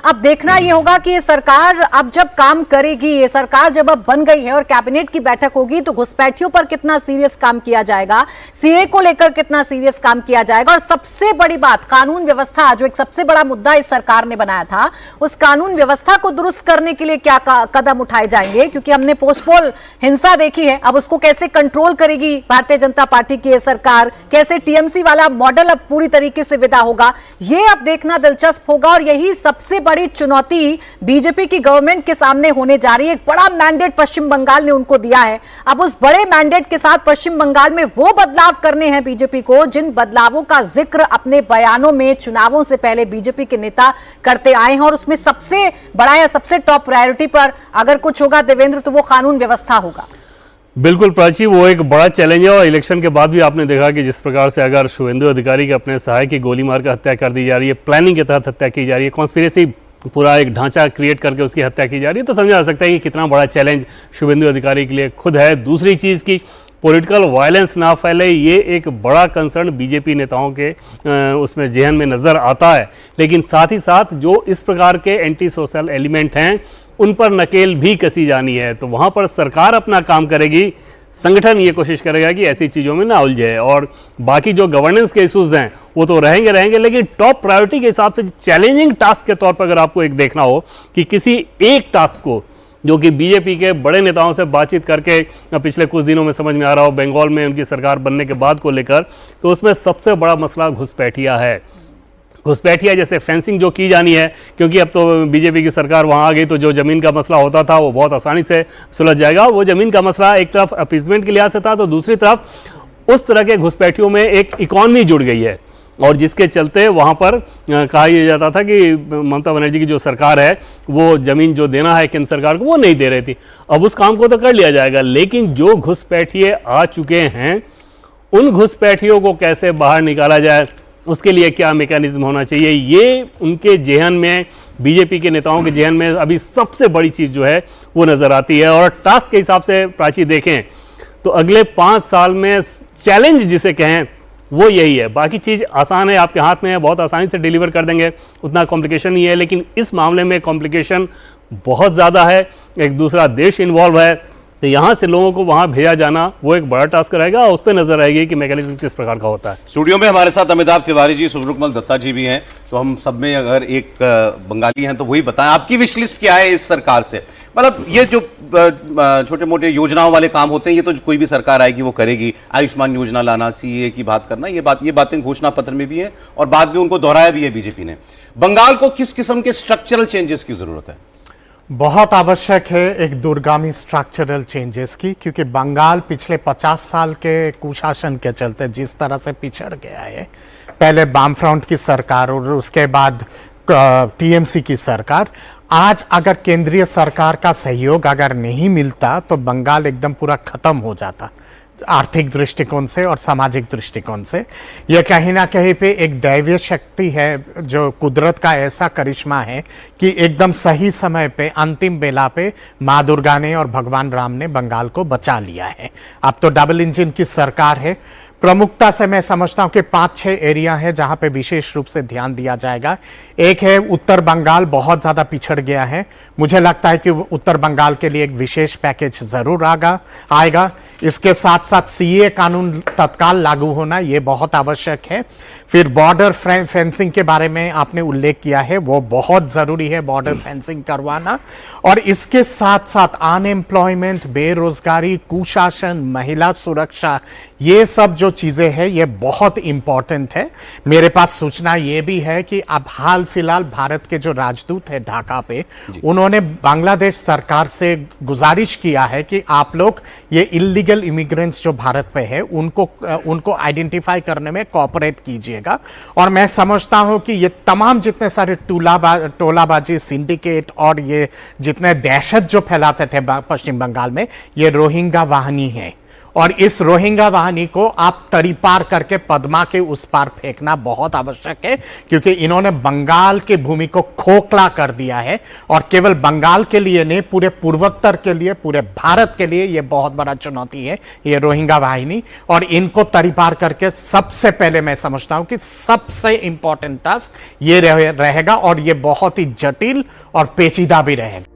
अब देखना ये होगा कि ये सरकार अब जब काम करेगी, ये सरकार जब अब बन गई है और कैबिनेट की बैठक होगी तो घुसपैठियों पर कितना सीरियस काम किया जाएगा, सीए को लेकर कितना सीरियस काम किया जाएगा, और सबसे बड़ी बात कानून व्यवस्था, जो एक सबसे बड़ा मुद्दा इस सरकार ने बनाया था, उस कानून व्यवस्था को दुरुस्त करने के लिए क्या कदम उठाए जाएंगे। क्योंकि हमने पोस्टपोल हिंसा देखी है, अब उसको कैसे कंट्रोल करेगी भारतीय जनता पार्टी की सरकार, कैसे टीएमसी वाला मॉडल अब पूरी तरीके से विदा होगा, ये अब देखना दिलचस्प होगा। और यही सबसे बड़ी चुनौती बीजेपी की गवर्नमेंट के सामने होने जा रही है। एक बड़ा मैंडेट पश्चिम बंगाल ने उनको दिया है, अब उस बड़े मैंडेट के साथ पश्चिम बंगाल में वो बदलाव करने हैं बीजेपी को जिन बदलावों का जिक्र अपने बयानों में चुनावों से पहले बीजेपी के नेता करते आए हैं। और उसमें सबसे बड़ा या सबसे टॉप प्रायोरिटी पर अगर कुछ होगा देवेंद्र, तो वो कानून व्यवस्था होगा। बिल्कुल प्राची, वो एक बड़ा चैलेंज है। और इलेक्शन के बाद भी आपने देखा कि जिस प्रकार से अगर शुभेंदु अधिकारी के अपने सहायक की गोली मार कर हत्या कर दी जा रही है, प्लानिंग के तहत हत्या की जा रही है, कॉन्स्पिरेसी पूरा एक ढांचा क्रिएट करके उसकी हत्या की जा रही है, तो समझा जा सकता है कि कितना बड़ा चैलेंज शुभेंदु अधिकारी के लिए खुद है। दूसरी चीज़ की पॉलिटिकल वायलेंस ना फैले, ये एक बड़ा कंसर्न बीजेपी नेताओं के उसमें जहन में नज़र आता है। लेकिन साथ ही साथ जो इस प्रकार के एंटी सोशल एलिमेंट हैं उन पर नकेल भी कसी जानी है, तो वहाँ पर सरकार अपना काम करेगी, संगठन ये कोशिश करेगा कि ऐसी चीज़ों में ना उलझे। और बाकी जो गवर्नेंस के इशूज़ हैं वो तो रहेंगे, लेकिन टॉप प्रायोरिटी के हिसाब से चैलेंजिंग टास्क के तौर पर अगर आपको एक देखना हो कि किसी एक टास्क को, जो कि बीजेपी के बड़े नेताओं से बातचीत करके पिछले कुछ दिनों में समझ में आ रहा हो बंगाल में उनकी सरकार बनने के बाद को लेकर, तो उसमें सबसे बड़ा मसला घुसपैठिया है। घुसपैठिया जैसे फेंसिंग जो की जानी है, क्योंकि अब तो बीजेपी की सरकार वहाँ आ गई तो जो ज़मीन का मसला होता था वो बहुत आसानी से सुलझ जाएगा। वो ज़मीन का मसला एक तरफ अपीसमेंट के लिहाज से था, तो दूसरी तरफ उस तरह के घुसपैठियों में एक इकॉनमी जुड़ गई है, और जिसके चलते वहाँ पर कहा यह जाता था कि ममता बनर्जी की जो सरकार है वो ज़मीन जो देना है केंद्र सरकार को वो नहीं दे रही थी। अब उस काम को तो कर लिया जाएगा, लेकिन जो घुसपैठिए आ चुके हैं उन घुसपैठियों को कैसे बाहर निकाला जाए, उसके लिए क्या मैकेनिज्म होना चाहिए, ये उनके जहन में, बीजेपी के नेताओं के जहन में अभी सबसे बड़ी चीज़ जो है वो नज़र आती है। और टास्क के हिसाब से प्राची देखें तो अगले 5 साल में चैलेंज जिसे कहें वो यही है। बाकी चीज़ आसान है, आपके हाथ में है, बहुत आसानी से डिलीवर कर देंगे, उतना कॉम्प्लिकेशन नहीं है। लेकिन इस मामले में कॉम्प्लिकेशन बहुत ज़्यादा है, एक दूसरा देश इन्वॉल्व है, तो यहाँ से लोगों को वहाँ भेजा जाना वो एक बड़ा टास्क रहेगा, और उस पर नजर आएगी कि मैकेनिज्म किस प्रकार का होता है। स्टूडियो में हमारे साथ अमिताभ तिवारी जी, सुब्रकमल दत्ता जी भी हैं, तो हम सब में अगर एक बंगाली हैं तो वही बताएं आपकी विश लिस्ट क्या है इस सरकार से। मतलब ये जो छोटे मोटे योजनाओं वाले काम होते हैं ये तो कोई भी सरकार आएगी वो करेगी, आयुष्मान योजना लाना, सीए की बात करना, ये बातें घोषणा पत्र में भी है और बाद में उनको दोहराया भी है बीजेपी ने। बंगाल को किस किस्म के स्ट्रक्चरल चेंजेस की जरूरत है? बहुत आवश्यक है एक दूरगामी स्ट्रक्चरल चेंजेस की, क्योंकि बंगाल पिछले 50 साल के कुशासन के चलते जिस तरह से पिछड़ गया है, पहले वाम फ्रंट की सरकार और उसके बाद टीएमसी की सरकार, आज अगर केंद्रीय सरकार का सहयोग अगर नहीं मिलता तो बंगाल एकदम पूरा खत्म हो जाता, आर्थिक दृष्टिकोण से और सामाजिक दृष्टिकोण से। यह कहीं ना कहीं पे एक दैवीय शक्ति है, जो कुदरत का ऐसा करिश्मा है कि एकदम सही समय पे, अंतिम बेला पे माँ दुर्गा ने और भगवान राम ने बंगाल को बचा लिया है। अब तो डबल इंजन की सरकार है। प्रमुखता से मैं समझता हूं कि 5-6 एरिया है जहां पे विशेष रूप से ध्यान दिया जाएगा। एक है उत्तर बंगाल, बहुत ज़्यादा पिछड़ गया है, मुझे लगता है कि उत्तर बंगाल के लिए एक विशेष पैकेज ज़रूर आएगा। इसके साथ साथ सीए कानून तत्काल लागू होना ये बहुत आवश्यक है। फिर बॉर्डर फेंसिंग के बारे में आपने उल्लेख किया है, वो बहुत ज़रूरी है बॉर्डर फेंसिंग करवाना। और इसके साथ साथ अनएम्प्लॉयमेंट, बेरोजगारी, कुशासन, महिला सुरक्षा, ये सब जो चीज़ें हैं ये बहुत इंपॉर्टेंट है। मेरे पास सूचना ये भी है कि अब हाल फिलहाल भारत के जो राजदूत है ढाका पे, उन्होंने बांग्लादेश सरकार से गुजारिश किया है कि आप लोग ये इलीगल इमिग्रेंट्स जो भारत पे है उनको आइडेंटिफाई करने में कोऑपरेट कीजिएगा। और मैं समझता हूं कि ये तमाम जितने सारे टोलाबाजी, सिंडिकेट और ये जितने दहशत जो फैलाते थे पश्चिम बंगाल में, ये रोहिंग्या वाहनी है और इस रोहिंग्या वाहिनी को आप तरी पार करके पद्मा के उस पार फेंकना बहुत आवश्यक है, क्योंकि इन्होंने बंगाल की भूमि को खोखला कर दिया है। और केवल बंगाल के लिए नहीं, पूरे पूर्वोत्तर के लिए, पूरे भारत के लिए यह बहुत बड़ा चुनौती है, ये रोहिंग्या वाहिनी। और इनको तरी पार करके सबसे पहले मैं समझता हूं कि सबसे इंपॉर्टेंट टास्क ये रहेगा, और ये बहुत ही जटिल और पेचीदा भी रहेगा।